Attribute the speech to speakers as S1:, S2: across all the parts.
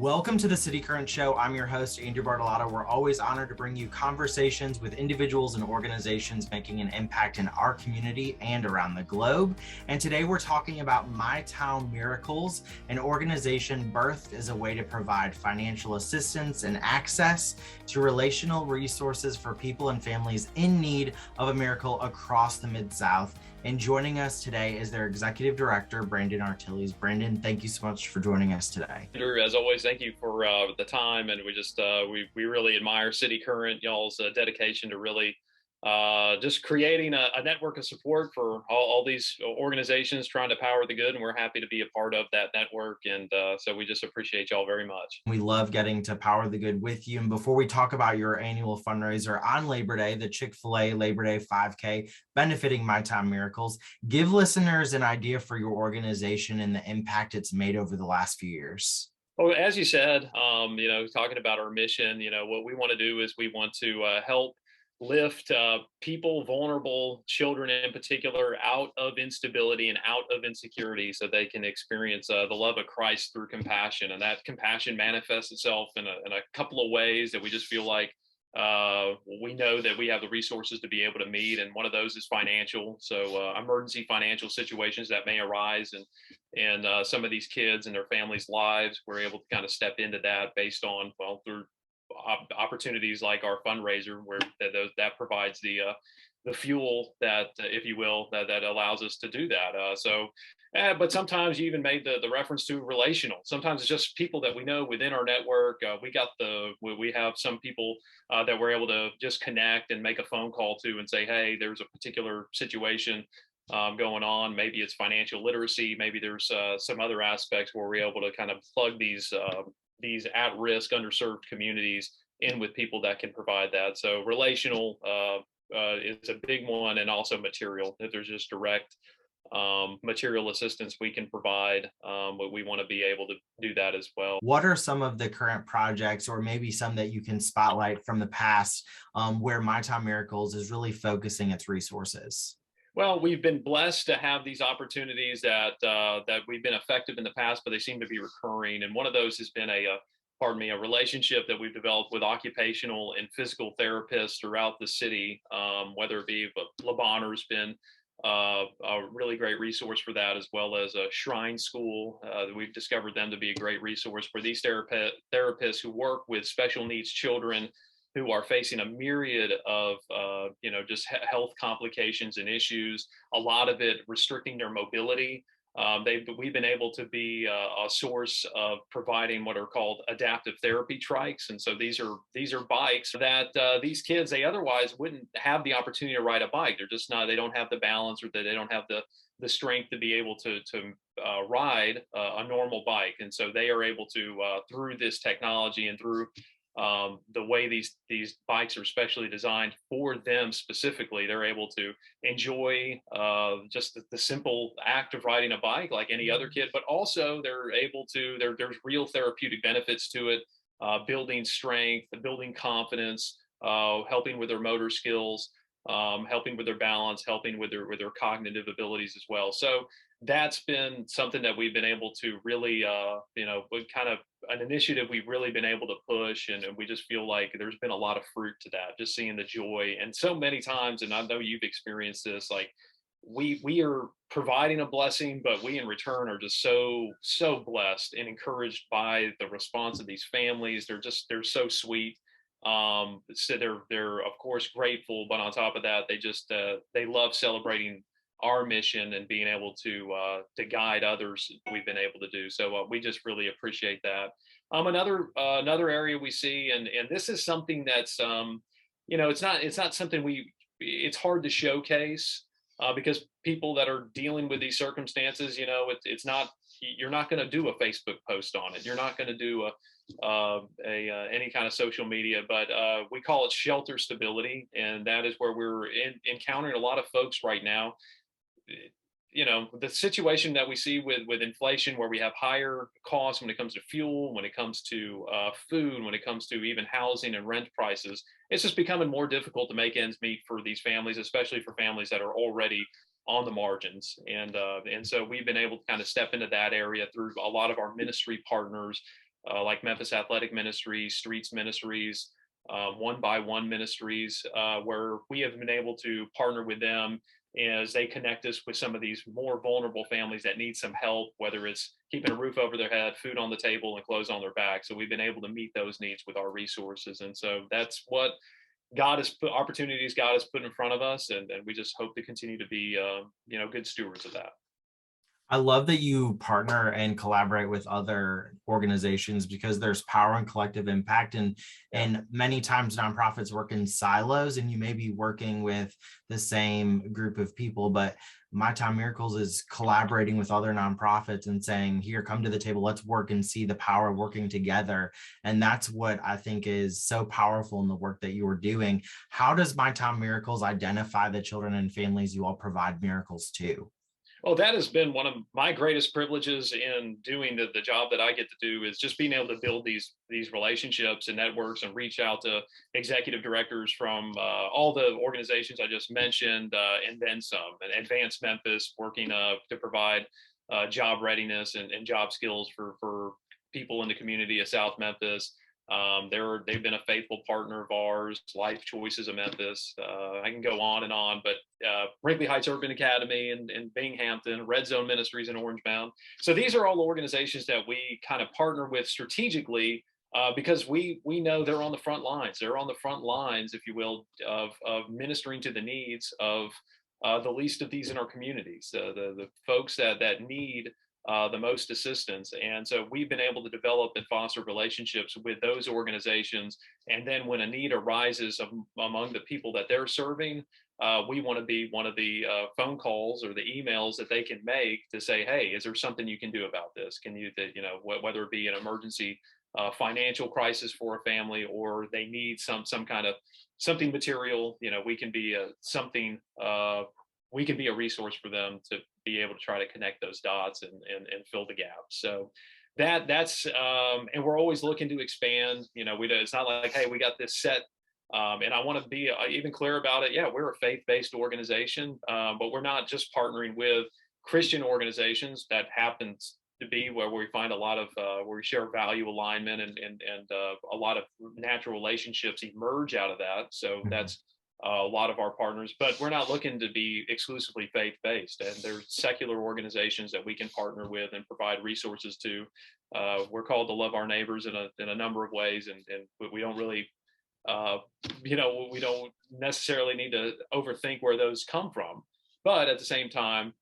S1: Welcome to the City Current Show. I'm your host, Andrew Bartolotta. We're always honored to bring you conversations with individuals and organizations making an impact in our community and around the globe. And today we're talking about My Town Miracles, an organization birthed as a way to provide financial assistance and access to relational resources for people and families in need of a miracle across the Mid-South. And joining us today is their executive director, Brandon Artiles. Brandon, thank you so much for joining us today.
S2: Andrew, as always, thank you for the time, and we really admire City Current, y'all's dedication to really just creating a network of support for all these organizations trying to power the good, and we're happy to be a part of that network, and so we just appreciate y'all very much.
S1: We love getting to power the good with you. And before we talk about your annual fundraiser on Labor Day, the Chick-fil-A Labor Day 5K benefiting My Town Miracles, give listeners an idea for your organization and the impact it's made over the last few years.
S2: Well, as you said, talking about our mission, what we want to do is we want to help lift people, vulnerable children in particular, out of instability and out of insecurity so they can experience the love of Christ through compassion. And that compassion manifests itself in a couple of ways that we just feel like we know that we have the resources to be able to meet. And one of those is financial. So emergency financial situations that may arise and some of these kids and their families' lives, we're able to kind of step into that based on, through opportunities like our fundraiser, where that provides the fuel that, if you will, that allows us to do that. But sometimes you even made the reference to relational. Sometimes it's just people that we know within our network. We have some people that we're able to just connect and make a phone call to and say, hey, there's a particular situation going on. Maybe it's financial literacy. Maybe there's some other aspects where we're able to kind of plug these at-risk, underserved communities in with people that can provide that. So relational is a big one, and also material. If there's just direct material assistance we can provide, but we want to be able to do that as well.
S1: What are some of the current projects, or maybe some that you can spotlight from the past, where My Town Miracles is really focusing its resources?
S2: Well, we've been blessed to have these opportunities that we've been effective in the past, but they seem to be recurring. And one of those has been a relationship that we've developed with occupational and physical therapists throughout the city, whether it be Le Bonheur's been a really great resource for that, as well as a Shrine School. We've discovered them to be a great resource for these therapists who work with special needs children who are facing a myriad of, just health complications and issues, a lot of it restricting their mobility. We've been able to be a source of providing what are called adaptive therapy Trikes. And so these are bikes that these kids, they otherwise wouldn't have the opportunity to ride a bike. They're just not, they don't have the balance, or they don't have the strength to be able to ride a normal bike. And so they are able to, through this technology and through the way these bikes are specially designed for them specifically, they're able to enjoy just the simple act of riding a bike like any other kid, but also there's real therapeutic benefits to it, building strength, building confidence, helping with their motor skills, helping with their balance, helping with their cognitive abilities as well. So that's been something that we've been able to really, kind of an initiative we've really been able to push. And we just feel like there's been a lot of fruit to that, just seeing the joy. And so many times, and I know you've experienced this, like we are providing a blessing, but we in return are just so blessed and encouraged by the response of these families. They're so sweet. So they're of course grateful, but on top of that, they love celebrating our mission and being able to guide others. We've been able to do so. We just really appreciate that. Another area we see, and this is something that's it's not something it's hard to showcase because people that are dealing with these circumstances, it's not, you're not going to do a Facebook post on it. You're not going to do any kind of social media, but we call it shelter stability, and that is where we're encountering a lot of folks right now. The situation that we see with inflation, where we have higher costs when it comes to fuel, when it comes to food, when it comes to even housing and rent prices, it's just becoming more difficult to make ends meet for these families, especially for families that are already on the margins. And so we've been able to kind of step into that area through a lot of our ministry partners like Memphis Athletic Ministries, Streets Ministries, One by One Ministries, where we have been able to partner with them as they connect us with some of these more vulnerable families that need some help, whether it's keeping a roof over their head, food on the table, and clothes on their back. So we've been able to meet those needs with our resources. And so that's what God has put, opportunities God has put in front of us. And we just hope to continue to be, good stewards of that.
S1: I love that you partner and collaborate with other organizations because there's power and collective impact. And many times nonprofits work in silos and you may be working with the same group of people, but My Time Miracles is collaborating with other nonprofits and saying, here, come to the table, let's work and see the power of working together. And that's what I think is so powerful in the work that you are doing. How does My Time Miracles identify the children and families you all provide miracles to?
S2: Well, that has been one of my greatest privileges in doing the job that I get to do, is just being able to build these relationships and networks and reach out to executive directors from all the organizations I just mentioned, and then some. And Advanced Memphis, working to provide job readiness and job skills for people in the community of South Memphis. They've been a faithful partner of ours. Life Choices of Memphis. I can go on and on, but Brinkley Heights Urban Academy and Binghamton, Red Zone Ministries in Orange Mound. So these are all organizations that we kind of partner with strategically, because we know they're on the front lines. They're on the front lines, if you will, of ministering to the needs of the least of these in our communities, the folks that need the most assistance. And so we've been able to develop and foster relationships with those organizations. And then when a need arises among the people that they're serving, we want to be one of the phone calls or the emails that they can make to say, hey, is there something you can do about this? Can you, whether it be an emergency financial crisis for a family, or they need some kind of something material, we can be we can be a resource for them to be able to try to connect those dots and fill the gaps. So that's and we're always looking to expand. It's not like, hey, we got this set. And I want to be even clear about it. Yeah, we're a faith-based organization, but we're not just partnering with Christian organizations. That happens to be where we find a lot of where we share value alignment and a lot of natural relationships emerge out of that. So that's a lot of our partners, but we're not looking to be exclusively faith-based. And there's secular organizations that we can partner with and provide resources to. We're called to love our neighbors in a number of ways, and we don't really, we don't necessarily need to overthink where those come from. But at the same time,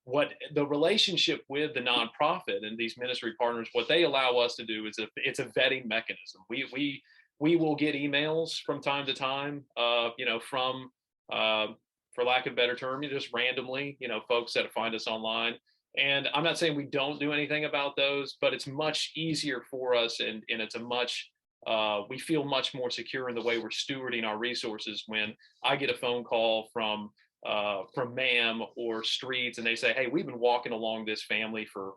S2: what the relationship with the nonprofit and these ministry partners, what they allow us to do is it's a vetting mechanism. We will get emails from time to time, from, for lack of a better term, just randomly, folks that find us online. And I'm not saying we don't do anything about those, but it's much easier for us, and it's we feel much more secure in the way we're stewarding our resources when I get a phone call from MAM or Streets, and they say, hey, we've been walking along this family for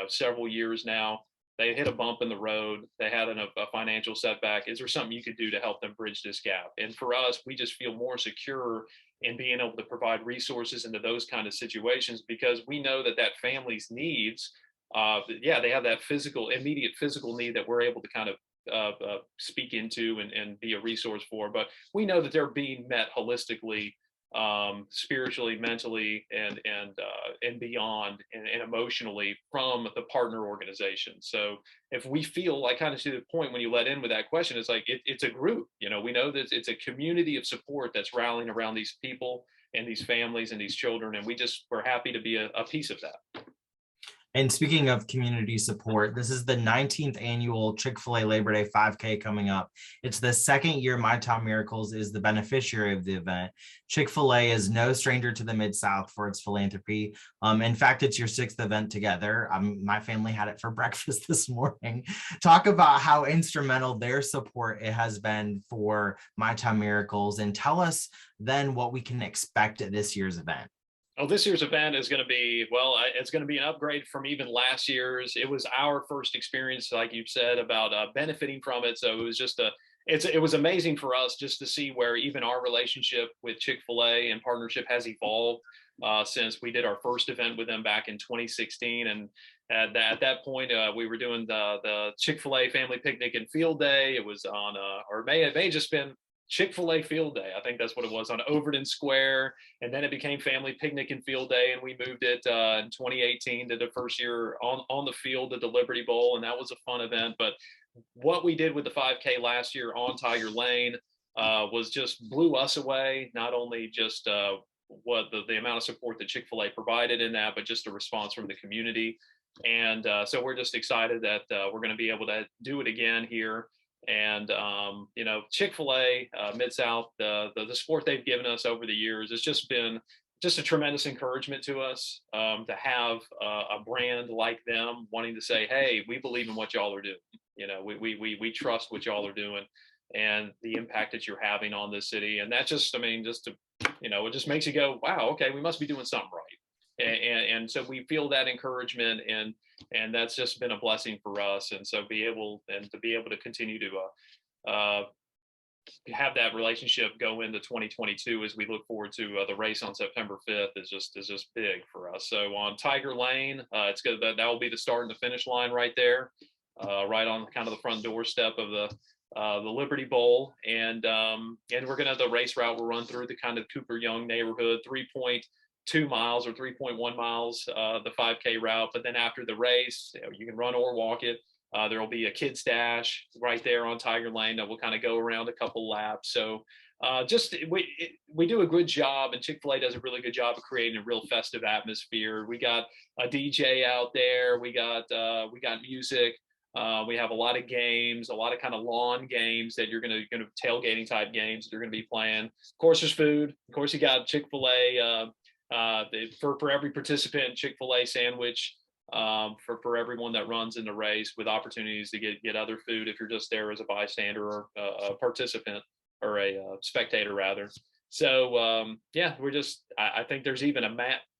S2: several years now. They hit a bump in the road. They had a financial setback. Is there something you could do to help them bridge this gap? And for us, we just feel more secure in being able to provide resources into those kind of situations, because we know that family's needs, they have that immediate physical need that we're able to kind of speak into and be a resource for. But we know that they're being met holistically, spiritually, mentally, and beyond, and emotionally from the partner organization. So if we feel like, kind of to the point when you let in with that question, it's like it's a group. We know that it's a community of support that's rallying around these people and these families and these children, and we're happy to be a piece of that.
S1: And speaking of community support, this is the 19th annual Chick-fil-A Labor Day 5K coming up. It's the second year My Time Miracles is the beneficiary of the event. Chick-fil-A is no stranger to the Mid-South for its philanthropy. In fact, it's your sixth event together. My family had it for breakfast this morning. Talk about how instrumental their support it has been for My Time Miracles, and tell us then what we can expect at this year's event.
S2: Oh, this year's event is going to be, it's going to be an upgrade from even last year's. It was our first experience, like you've said, about benefiting from it. So it was it was amazing for us just to see where even our relationship with Chick-fil-A and partnership has evolved since we did our first event with them back in 2016. at that point, we were doing the Chick-fil-A family picnic and field day. It was on, or it may have just been Chick-fil-A field day. I think that's what it was, on Overton Square. And then it became family picnic and field day. And we moved it in 2018 to the first year on the field at the Liberty Bowl. And that was a fun event. But what we did with the 5K last year on Tiger Lane was just blew us away. Not only just what the amount of support that Chick-fil-A provided in that, but just a response from the community. And so we're just excited that we're going to be able to do it again here. And Chick-fil-A, Mid-South, the support they've given us over the years has just been just a tremendous encouragement to us, to have a brand like them wanting to say, hey, we believe in what y'all are doing. We trust what y'all are doing and the impact that you're having on this city. And that just, it just makes you go, wow, okay, we must be doing something right. And so we feel that encouragement, and that's just been a blessing for us. And so to be able to continue to have that relationship go into 2022 as we look forward to the race on September 5th is just big for us. So on Tiger Lane, it's good that will be the start and the finish line right there, right on kind of the front doorstep of the Liberty Bowl. And we're gonna, the race route will run through the kind of Cooper Young neighborhood, 3.2 miles or 3.1 miles, the 5K route. But then after the race, you can run or walk it. There will be a kid stash right there on Tiger Lane that will kind of go around a couple laps. So we do a good job, and Chick-fil-A does a really good job of creating a real festive atmosphere. We got a DJ out there. We got music. We have a lot of games, a lot of kind of lawn games that you're going to tailgating type games that you're going to be playing. Of course, there's food. Of course, you got Chick-fil-A for every participant, Chick-fil-A sandwich for everyone that runs in the race, with opportunities to get other food if you're just there as a bystander or a participant, or a spectator rather. So I think there's even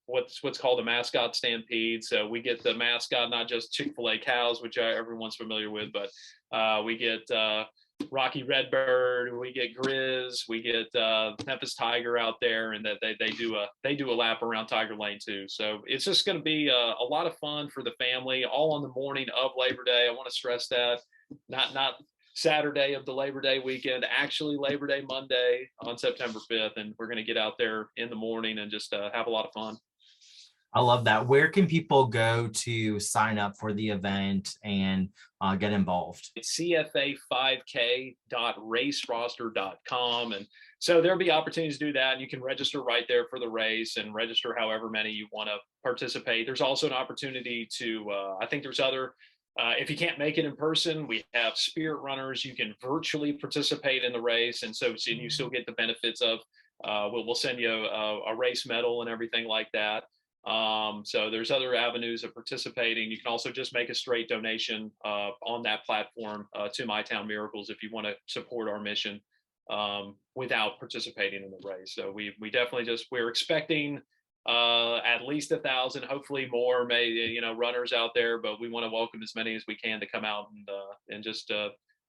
S2: what's called a mascot stampede. So we get the mascot, not just Chick-fil-A cows, which everyone's familiar with, but we get Rocky Redbird, we get Grizz, we get Memphis Tiger out there, and that they do a lap around Tiger Lane too. So it's just going to be a lot of fun for the family, all on the morning of Labor Day. I want to stress that, not Saturday of the Labor Day weekend, actually Labor Day Monday on September 5th, and we're going to get out there in the morning and just have a lot of fun.
S1: I love that. Where can people go to sign up for the event and get involved?
S2: It's cfa5k.raceroster.com. And so there'll be opportunities to do that. And you can register right there for the race and register however many you want to participate. There's also an opportunity to, I think there's other, if you can't make it in person, we have spirit runners. You can virtually participate in the race. And so you still get the benefits of, we'll send you a race medal and everything like that. So there's other avenues of participating. You can also just make a straight donation on that platform to My Town Miracles if you want to support our mission without participating in the race. So we definitely we're expecting at least 1,000, hopefully more, runners out there, but we want to welcome as many as we can to come out and just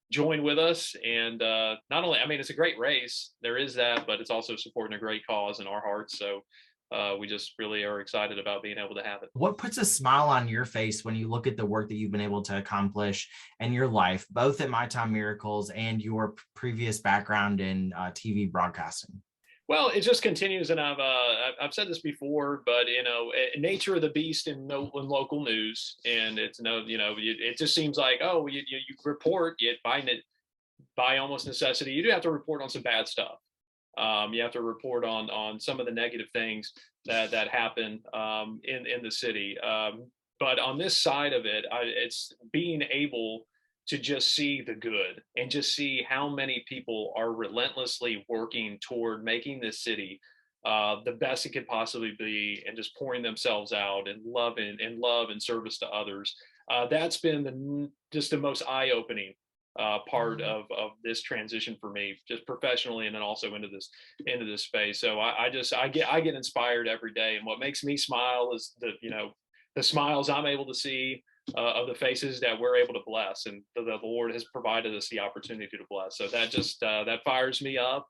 S2: join with us. And not only, it's a great race, there is that, but it's also supporting a great cause in our hearts. So we just really are excited about being able to have it.
S1: What puts a smile on your face when you look at the work that you've been able to accomplish in your life, both at My Town Miracles and your previous background in TV broadcasting?
S2: Well, it just continues, and I've said this before, but nature of the beast in local news, and it's it just seems like, oh, you report it by almost necessity. You do have to report on some bad stuff. You have to report on some of the negative things that happen in the city. But on this side of it, it's being able to just see the good and just see how many people are relentlessly working toward making this city the best it could possibly be, and just pouring themselves out and love and service to others. That's been just the most eye-opening part of this transition for me, just professionally, and then also into this space. So I get inspired every day, and what makes me smile is the smiles I'm able to see of the faces that we're able to bless, and the Lord has provided us the opportunity to bless. So that just that fires me up.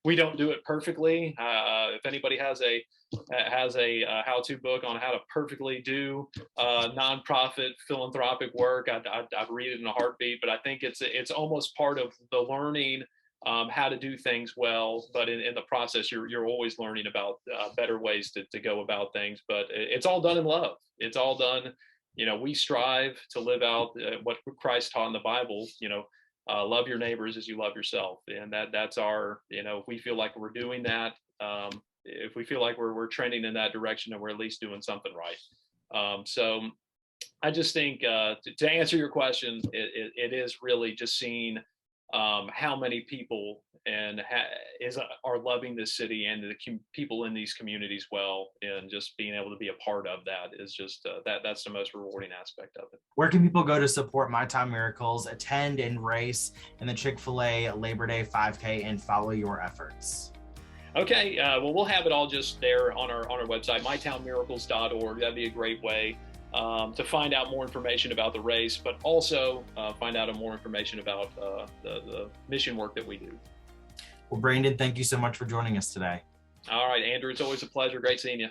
S2: We don't do it perfectly. If anybody has a how-to book on how to perfectly do nonprofit philanthropic work, I'd read it in a heartbeat. But I think it's almost part of the learning how to do things well. But in the process, you're always learning about better ways to go about things. But it's all done in love. It's all done. We strive to live out what Christ taught in the Bible. Love your neighbors as you love yourself, and that's our. If we feel like we're doing that. If we feel like we're trending in that direction, and we're at least doing something right. So I just think to answer your question, it is really just seeing how many people are loving this city and the people in these communities well, and just being able to be a part of that is just that's the most rewarding aspect of it.
S1: Where can people go to support My Town Miracles, attend and race in the Chick-fil-A Labor Day 5K, and follow your efforts?
S2: Okay, well, we'll have it all just there on our website, mytownmiracles.org. That'd be a great way to find out more information about the race, but also find out more information about the mission work that we do.
S1: Well, Brandon, thank you so much for joining us today.
S2: All right, Andrew, it's always a pleasure. Great seeing you.